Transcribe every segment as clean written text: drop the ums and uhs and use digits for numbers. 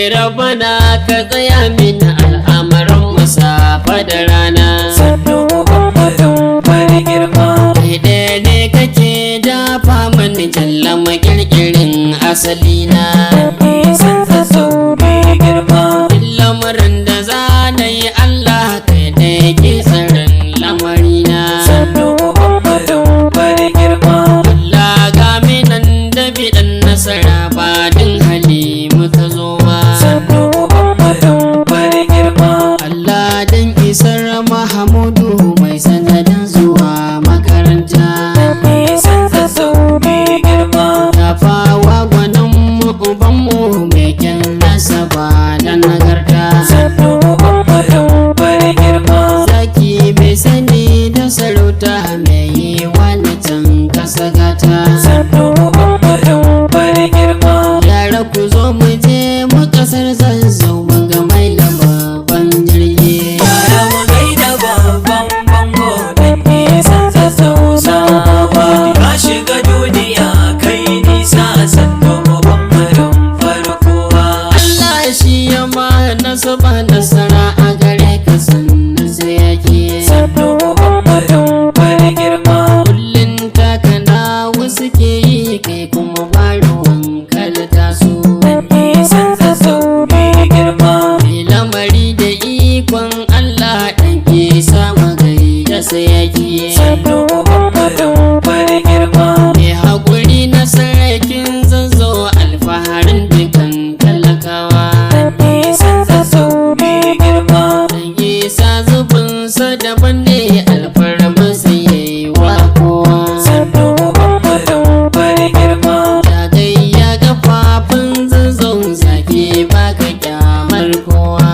rabana ka tsaya min al'amuran musafa da rana. sannu Muhammadu bari girma. Kai ɗaya ne kake dafa mani jalla makirkirin asalina. isan zazzau mai girma. Lamarin da za na yi Allah kai ɗaya ke tsaron lamarina. sannu Muhammadu bari girma. Allah ga minan da biɗan nasara ba din hali muka zo ba. sannu Muhammadu bari girma. Allah dan isar Mahamudu mai sanadin zuwa makaranta. isan zazzau mai girma. Tafawa gwanin mu ubanmu mai kyan nasaba da nagarta. sannu Muhammadu bari girma. Zaki mai sani da sarauta mai yi wani can kasa gata. sannu Muhammadu bari girma. Yara ku zo mu je mu kasar zazzau mu ga mai babban jirgi. Yara mu gaida babban bango dan isan zazzau sawa. Ka shiga duniya kai nisa sannu Muhammadun farkowa. Allah shi ya ma nasaba nasara a gare ka sannan sai yake. sannu Muhammadun bari girma. Kullum takana wasu ke yi kai kuma ba ruwan kada taso. isan zazzau mai girma. Mai lamari da ikon Allah ɗan ke sama gari da sai yake. sannu Muhammadun bari girma. Mai haƙuri na sarakin zazzau alfaharin dukan talakawa. isan zazzau mai girma. Dan isa zubinsa daban ne alfarma sai yayi wa kowa. sannu Muhammadun bari girma. Ya gayya kafafun zazzau zaki baka kyamar kowa.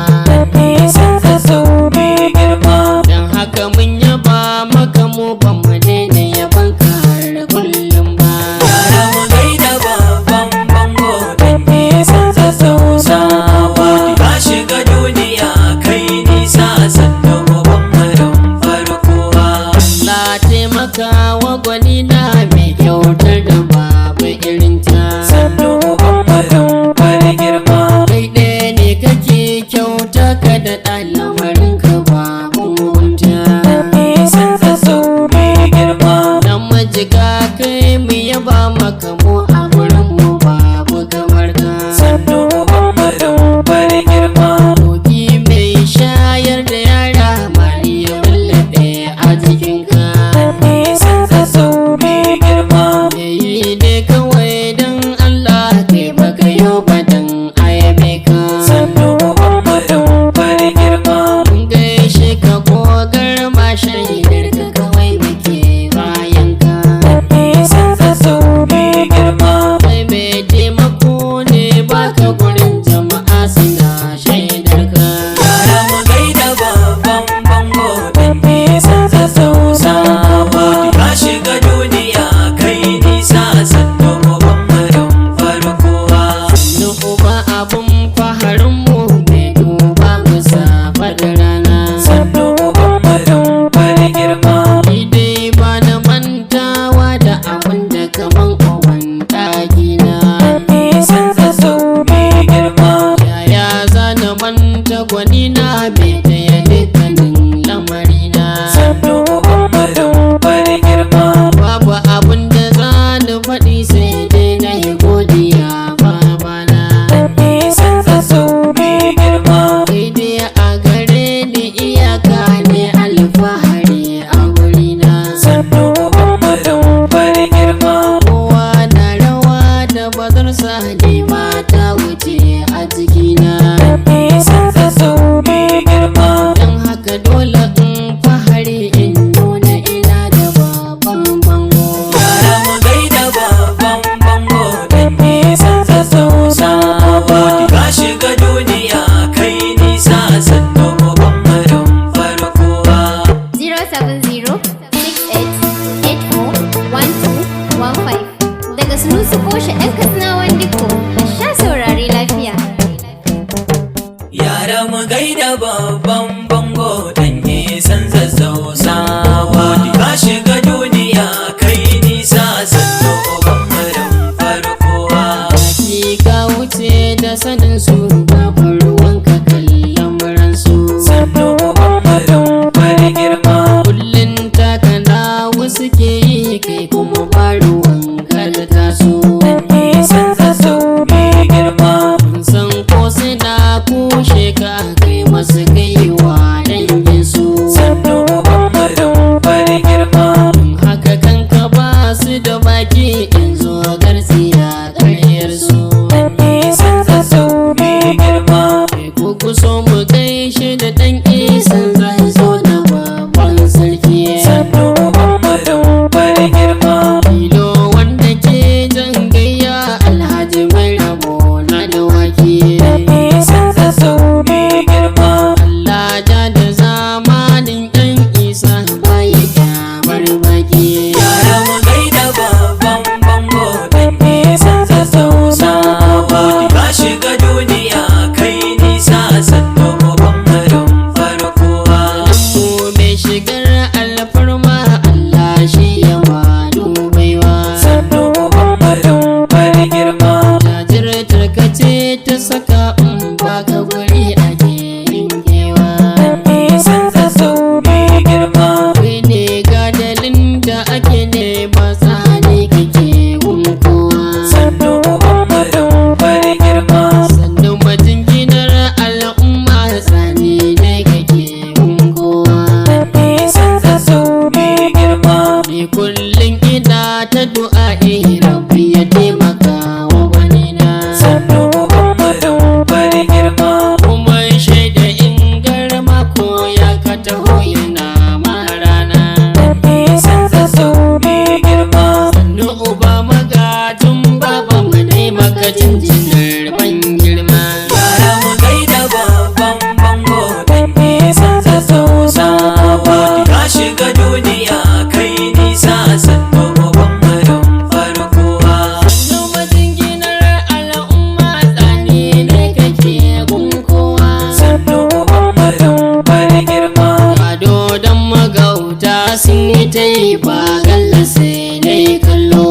isan zazzau mai girma. Dan haka mun yaba maka mu ban mu daina yaban ka har kullum ba. Yara mu gaida babban bango dan isan zazzau sawa. Ka shiga duniya kai nisa sannu Muhammadun farkowa. don magauta sun yi ta yi ba galla sai dai kallo.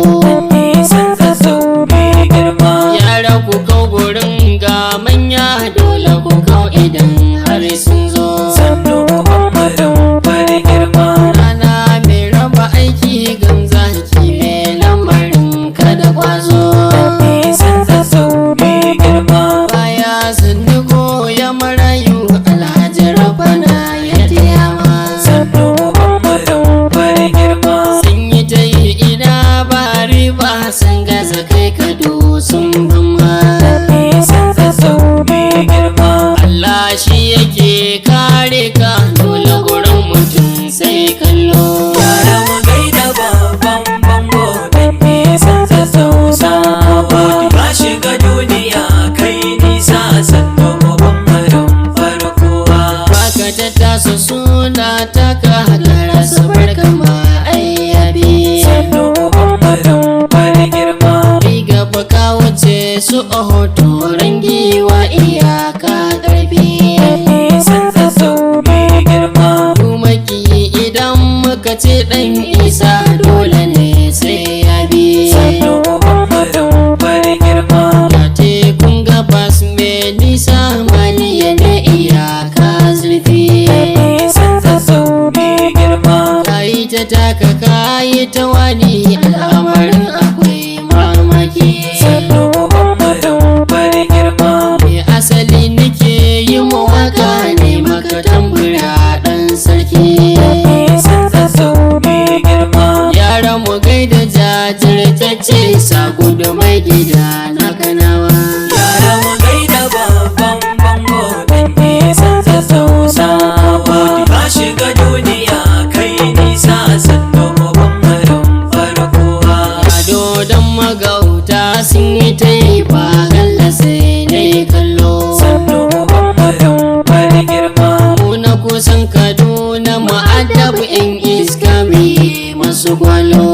Nisan zazzau mai girma. Yara ku kau gurin ga manya dole ku kau idan har sun zo. Sannu Muhammadin fari girma. Rana mai raba aiki gamza ki mai lamarin kada kwazo. Nisan zazzau mai girma. Baya sannu ko ya marayu alhaji rabana ya tiyama. Sannu Muhammadin fari girma. Sun yi ta yi ina ba riba sun gaza kai kado sun bamma. Nisan zazzau mai girma. Allah shi yake kare ka dole gurin mutum sai kallo. Yara mu gaida babban bango dan nisan zazzau sabo. Ka shiga duniya kai nisa sannu Muhammadin farkowa. Baka ta taso suna taka gara su barka ma ayyabi. Sannu Muhammadin fari girma. Riga baka wuce su a hoto rangiwa iyaka karfi. Nisan zazzau mai girma. Tumaki idan muka ce dan isa dole ne sai ya bi. Sannu Muhammadin fari girma. Ya tekun gabas mai nisa maliya ne iyaka zurfi. Nisan zazzau mai girma. Kayi ta taka kayi ta wani al'amarin akwai mamaki. Sannu Muhammadin fari girma. Me asali nake yi mawaka ne maka tambura dan sarki. Nisan zazzau mai girma. Yara mu gaida jajirtacce sako da mai gida na kanawa. Yara mu gaida babban bango dan nisan zazzau sabo. Ka shiga duniya kai nisa sannu Muhammadin farkowa. Ado don magauta sun yi ta yi ba galla sai dai kallo. Sannu Muhammadin fari girma. Mu na kusan Kaduna ma'adabu in iska mai masu gwalo.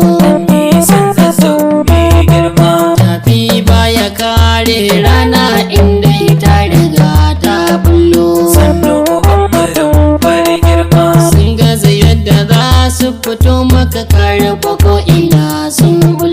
Nisan zazzau mai girma. Tafi baya kare rana inda ta riga ta bullo. Sannu Muhammadin fari girma. Sun gaza yadda za su fito maka kare ko ina sun bullo.